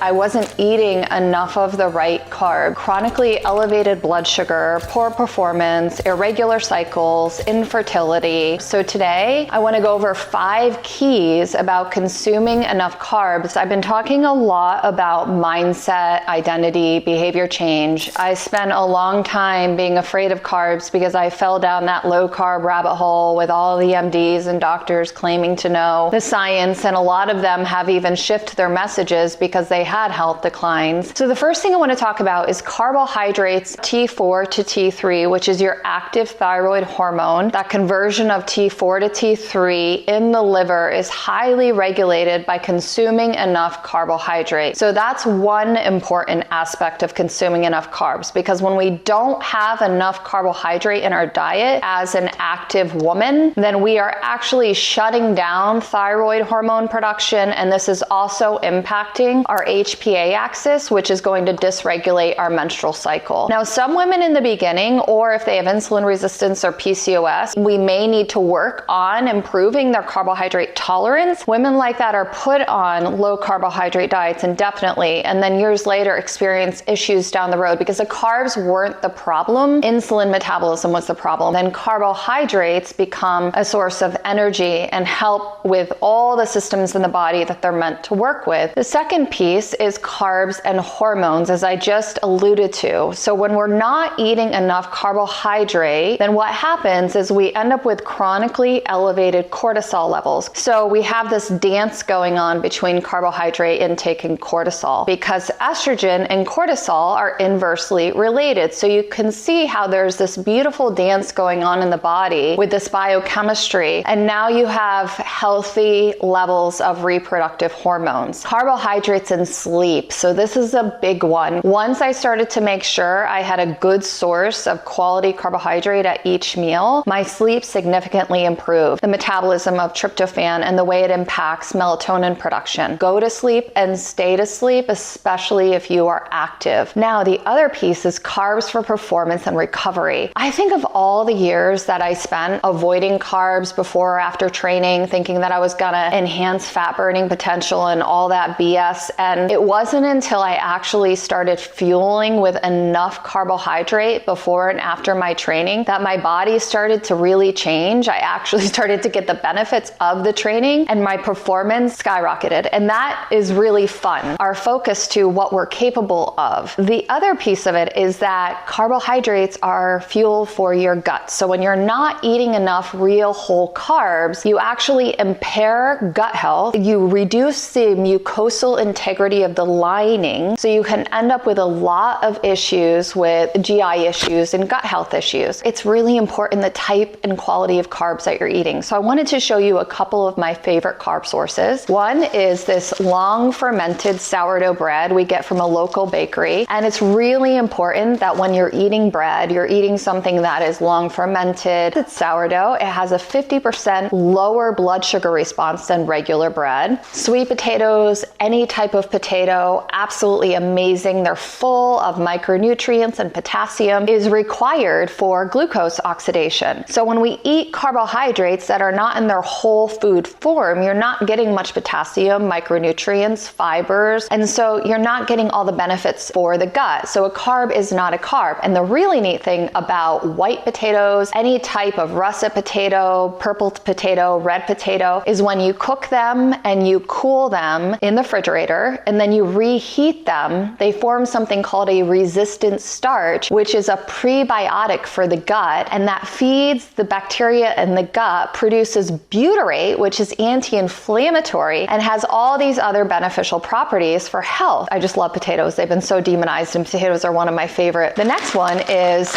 I wasn't eating enough of the right carb, chronically elevated blood sugar, poor performance, irregular cycles, infertility. So today, I want to go over 5 keys about consuming enough carbs. I've been talking a lot about mindset, identity, behavior change. I spent a long time being afraid of carbs because I fell down that low carb rabbit hole with all the MDs and doctors claiming to know the science, and a lot of them have even shifted their messages because they had health declines. So the first thing I want to talk about is carbohydrates, T4 to T3, which is your active thyroid hormone. That conversion of T4 to T3 in the liver is highly regulated by consuming enough carbohydrate. So that's one important aspect of consuming enough carbs, because when we don't have enough carbohydrate in our diet as an active woman, then we are actually shutting down thyroid hormone production, and this is also impacting our HPA axis, which is going to dysregulate our menstrual cycle. Now, some women in the beginning, or if they have insulin resistance or PCOS, we may need to work on improving their carbohydrate tolerance. Women like that are put on low carbohydrate diets indefinitely, and then years later experience issues down the road because the carbs weren't the problem. Insulin metabolism was the problem. Then carbohydrates become a source of energy and help with all the systems in the body that they're meant to work with. The second piece is carbs and hormones, as I just alluded to. So when we're not eating enough carbohydrate, then what happens is we end up with chronically elevated cortisol levels. So we have this dance going on between carbohydrate intake and cortisol, because estrogen and cortisol are inversely related. So you can see how there's this beautiful dance going on in the body with this biochemistry, and now you have healthy levels of reproductive hormones. Carbohydrates and sleep. So this is a big one. Once I started to make sure I had a good source of quality carbohydrate at each meal, my sleep significantly improved. The metabolism of tryptophan and the way it impacts melatonin production. Go to sleep and stay to sleep, especially if you are active. Now, the other piece is carbs for performance and recovery. I think of all the years that I spent avoiding carbs before or after training, thinking that I was gonna enhance fat burning potential and all that BS. And it wasn't until I actually started fueling with enough carbohydrate before and after my training that my body started to really change. I actually started to get the benefits of the training, and my performance skyrocketed. And that is really fun. Our focus to what we're capable of. The other piece of it is that carbohydrates are fuel for your gut. So when you're not eating enough real whole carbs, you actually impair gut health. You reduce the mucosal integrity of the lining, so you can end up with a lot of issues with GI issues and gut health issues. It's really important the type and quality of carbs that you're eating. So I wanted to show you a couple of my favorite carb sources. One is this long-fermented sourdough bread we get from a local bakery, and it's really important that when you're eating bread, you're eating something that is long-fermented. It's sourdough. It has a 50% lower blood sugar response than regular bread. Sweet potatoes, any type of potato, absolutely amazing. They're full of micronutrients, and potassium is required for glucose oxidation. So when we eat carbohydrates that are not in their whole food form, you're not getting much potassium, micronutrients, fibers, and so you're not getting all the benefits for the gut. So a carb is not a carb. And the really neat thing about white potatoes, any type of russet potato, purple potato, red potato, is when you cook them and you cool them in the refrigerator and then you reheat them, they form something called a resistant starch, which is a prebiotic for the gut, and that feeds the bacteria in the gut, produces butyrate, which is anti-inflammatory and has all these other beneficial properties for health. I just love potatoes. They've been so demonized, and potatoes are one of my favorite. The next one is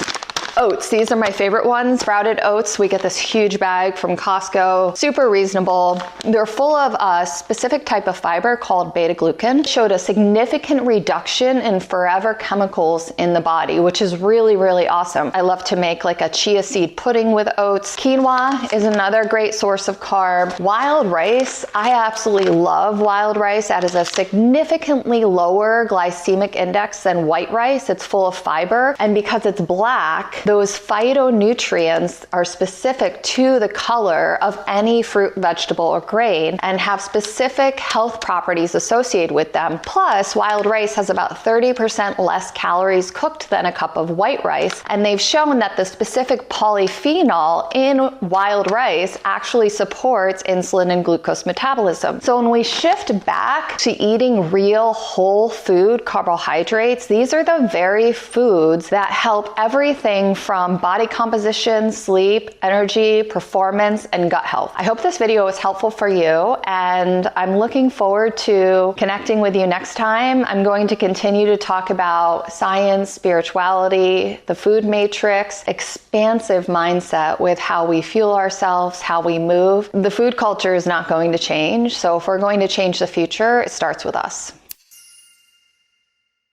oats. These are my favorite ones. Sprouted oats. We get this huge bag from Costco. Super reasonable. They're full of a specific type of fiber called beta-glucan. Showed a significant reduction in forever chemicals in the body, which is really, really awesome. I love to make like a chia seed pudding with oats. Quinoa is another great source of carb. Wild rice. I absolutely love wild rice. That is a significantly lower glycemic index than white rice. It's full of fiber, and because it's black, Those phytonutrients are specific to the color of any fruit, vegetable, or grain and have specific health properties associated with them. Plus, wild rice has about 30% less calories cooked than a cup of white rice, and they've shown that the specific polyphenol in wild rice actually supports insulin and glucose metabolism. So when we shift back to eating real whole food carbohydrates, these are the very foods that help everything from body composition, sleep, energy, performance, and gut health. I hope this video was helpful for you, and I'm looking forward to connecting with you next time. I'm going to continue to talk about science, spirituality, the food matrix, expansive mindset with how we fuel ourselves, how we move. The food culture is not going to change, so if we're going to change the future, it starts with us.